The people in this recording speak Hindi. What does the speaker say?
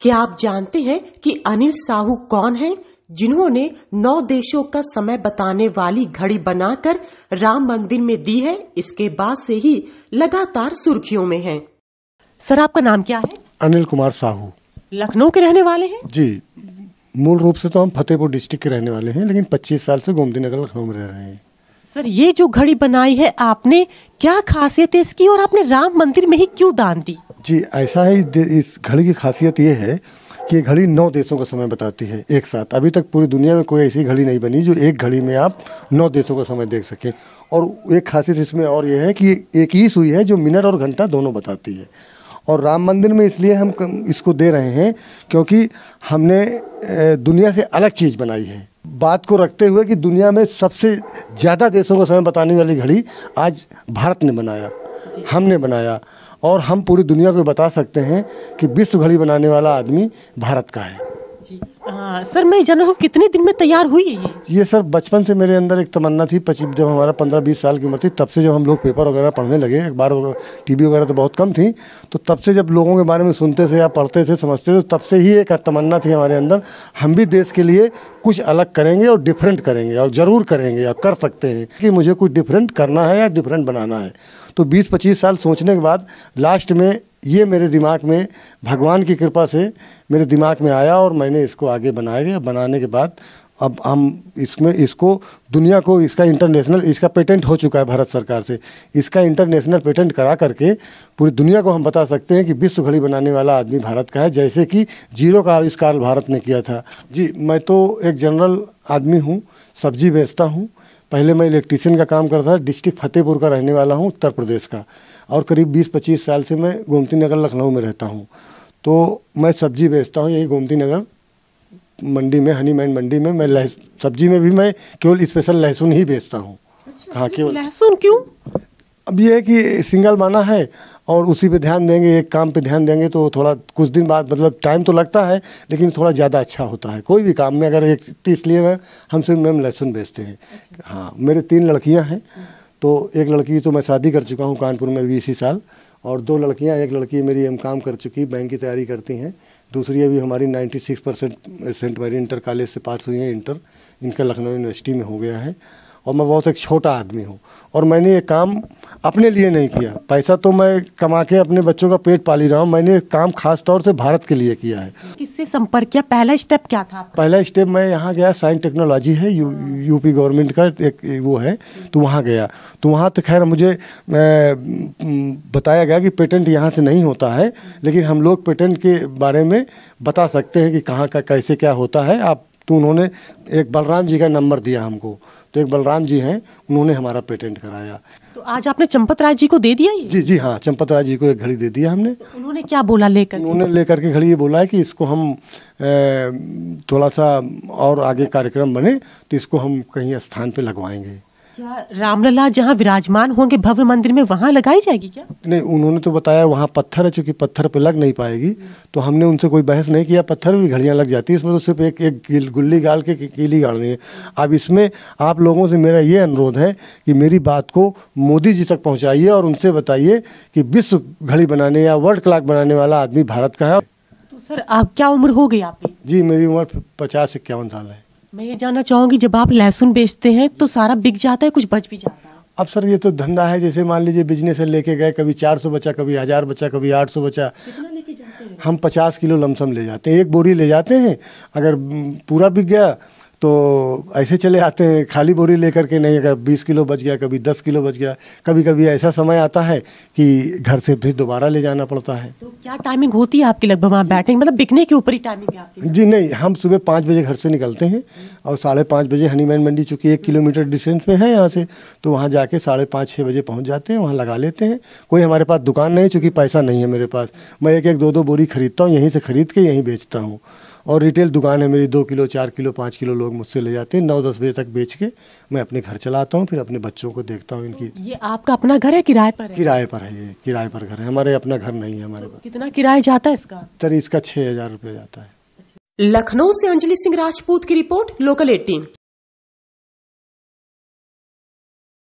क्या आप जानते हैं कि अनिल साहू कौन है, जिन्होंने 9 देशों का समय बताने वाली घड़ी बनाकर राम मंदिर में दी है। इसके बाद से ही लगातार सुर्खियों में है। सर, आपका नाम क्या है? अनिल कुमार साहू। लखनऊ के रहने वाले हैं? जी, मूल रूप से तो हम फतेहपुर डिस्ट्रिक्ट के रहने वाले हैं, लेकिन 25 साल से गोमती नगर लखनऊ में रह रहे हैं। सर, ये जो घड़ी बनाई है आपने, क्या खासियत है इसकी और आपने राम मंदिर में ही क्यों दान दी? जी, ऐसा है, इस घड़ी की खासियत ये है कि ये घड़ी 9 देशों का समय बताती है एक साथ। अभी तक पूरी दुनिया में कोई ऐसी घड़ी नहीं बनी जो एक घड़ी में आप 9 देशों का समय देख सकें। और एक खासियत इसमें और ये है कि एक ही सुई है जो मिनट और घंटा दोनों बताती है। और राम मंदिर में इसलिए हम इसको दे रहे हैं क्योंकि हमने दुनिया से अलग चीज़ बनाई है, बात को रखते हुए कि दुनिया में सबसे ज़्यादा देशों का समय बताने वाली घड़ी आज भारत ने बनाया, हमने बनाया। और हम पूरी दुनिया को बता सकते हैं कि विश्व घड़ी बनाने वाला आदमी भारत का है। जी सर, मैं जानना चाहूँ कितने दिन में तैयार हुई है ये? सर, बचपन से मेरे अंदर एक तमन्ना थी। जब हमारा 15-20 साल की उम्र थी, तब से जब हम लोग पेपर वगैरह पढ़ने लगे, अखबार टीवी वगैरह तो बहुत कम थी, तो तब से जब लोगों के बारे में सुनते थे या पढ़ते थे, समझते थे, तब से ही एक तमन्ना थी हमारे अंदर, हम भी देश के लिए कुछ अलग करेंगे और डिफरेंट करेंगे, और ज़रूर करेंगे और कर सकते हैं कि मुझे कुछ डिफरेंट करना है या डिफरेंट बनाना है। तो 20-25 साल सोचने के बाद लास्ट में ये मेरे दिमाग में, भगवान की कृपा से मेरे दिमाग में आया और मैंने इसको आगे बनाया गया। बनाने के बाद अब हम इसको दुनिया को, इसका इंटरनेशनल, इसका पेटेंट हो चुका है भारत सरकार से, इसका इंटरनेशनल पेटेंट करा करके पूरी दुनिया को हम बता सकते हैं कि विश्व घड़ी बनाने वाला आदमी भारत का है, जैसे कि जीरो का आविष्कार भारत ने किया था। जी, मैं तो एक जनरल आदमी हूँ, सब्जी बेचता हूँ। पहले मैं इलेक्ट्रीशियन का काम करता था। डिस्ट्रिक्ट फतेहपुर का रहने वाला हूँ, उत्तर प्रदेश का, और करीब 20-25 साल से मैं गोमती नगर लखनऊ में रहता हूँ। तो मैं सब्जी बेचता हूँ यही गोमती नगर मंडी में, हनीमैन मंडी में। मैं सब्जी में भी मैं केवल स्पेशल लहसुन ही बेचता हूँ। अच्छा, हाँ, केवल लहसुन? क्यों? अब ये है कि सिंगल माना है और उसी पे ध्यान देंगे, एक काम पे ध्यान देंगे तो थोड़ा कुछ दिन बाद, मतलब टाइम तो लगता है लेकिन थोड़ा ज़्यादा अच्छा होता है कोई भी काम में। अगर एक इसलिए हमसे मैम लहसुन बेचते हैं। हाँ, मेरे 3 लड़कियां हैं। तो एक लड़की तो मैं शादी कर चुका हूँ कानपुर में 20 साल, और 2 लड़कियाँ, एक लड़की मेरी M.Com कर चुकी, बैंक की तैयारी करती हैं। दूसरी अभी हमारी 96% मेरी इंटर कॉलेज से पास हुई है, इंटर इनका लखनऊ यूनिवर्सिटी में हो गया है। और मैं बहुत एक छोटा आदमी हूँ और मैंने ये काम अपने लिए नहीं किया। पैसा तो मैं कमा के अपने बच्चों का पेट पाली रहा हूँ, मैंने काम खास तौर से भारत के लिए किया है। किससे संपर्क किया? पहला स्टेप क्या था? पहला स्टेप मैं यहाँ गया, साइंस टेक्नोलॉजी है, यूपी गवर्नमेंट का एक वो है, तो वहाँ गया। तो वहाँ तो खैर मुझे बताया गया कि पेटेंट यहाँ से नहीं होता है, लेकिन हम लोग पेटेंट के बारे में बता सकते हैं कि कहाँ का कैसे क्या होता है आप। तो उन्होंने एक बलराम जी का नंबर दिया हमको, तो एक बलराम जी हैं, उन्होंने हमारा पेटेंट कराया। तो आज आपने चंपत राय जी को दे दिया ये? जी हाँ, चंपत राय जी को एक घड़ी दे दिया हमने। तो उन्होंने क्या बोला लेकर? उन्होंने लेकर के घड़ी ये बोला है कि इसको हम थोड़ा सा और आगे कार्यक्रम बने तो इसको हम कहीं स्थान पे लगवाएंगे। क्या रामलला जहाँ विराजमान होंगे भव्य मंदिर में, वहाँ लगाई जाएगी क्या? नहीं, उन्होंने तो बताया वहाँ पत्थर है, चूँकि पत्थर पे लग नहीं पाएगी। तो हमने उनसे कोई बहस नहीं किया, पत्थर भी घड़ियाँ लग जाती है, इसमें तो सिर्फ एक गुल्ली गाल के कीली गाड़नी है। अब इसमें आप लोगों से मेरा ये अनुरोध है कि मेरी बात को मोदी जी तक पहुँचाइए और उनसे बताइए कि विश्व घड़ी बनाने या वर्ल्ड क्लॉक बनाने वाला आदमी भारत का है। तो सर, आप क्या उम्र हो गई आपकी? जी, मेरी उम्र 50-51 साल है। मैं ये जानना चाहूँगी, जब आप लहसुन बेचते हैं तो सारा बिक जाता है, कुछ बच भी जाता है? अब सर, ये तो धंधा है, जैसे मान लीजिए बिजनेस है, लेके गए, कभी 400 बचा, कभी 1000 बचा, कभी 800 बचा। कितना लेके जाते हैं? हम 50 किलो लमसम ले जाते हैं, एक बोरी ले जाते हैं। अगर पूरा बिक गया तो ऐसे चले आते हैं, खाली बोरी लेकर के नहीं। अगर 20 किलो बच गया, कभी 10 किलो बच गया, कभी कभी ऐसा समय आता है कि घर से फिर दोबारा ले जाना पड़ता है। तो क्या टाइमिंग होती है आपकी लगभग वहाँ बैठने, मतलब बिकने के ऊपर ही टाइमिंग है आपकी? जी नहीं, हम सुबह 5 बजे घर से निकलते हैं और 5:30 बजे हनीमैन मंडी, चूँकि 1 किलोमीटर डिस्टेंस पे है यहाँ से, तो वहाँ जाके 5:30-6 बजे पहुँच जाते हैं, वहाँ लगा लेते हैं। कोई हमारे पास दुकान नहीं, चूँकि पैसा नहीं है मेरे पास। मैं 1-1, 2-2 बोरी खरीदता हूँ, यहीं से खरीद के यहीं बेचता हूँ। और रिटेल दुकान है मेरी, 2 किलो, 4 किलो, 5 किलो लोग मुझसे ले जाते हैं। 9-10 बजे तक बेच के मैं अपने घर चला आता हूँ, फिर अपने बच्चों को देखता हूँ इनकी। ये आपका अपना घर है, किराए पर है? किराए पर है, ये किराए पर घर है, हमारे अपना घर नहीं है हमारे पास। कितना किराया जाता है इसका? सर, इसका 6000 रुपये जाता है। लखनऊ से अंजलि सिंह राजपूत की रिपोर्ट, लोकल 18।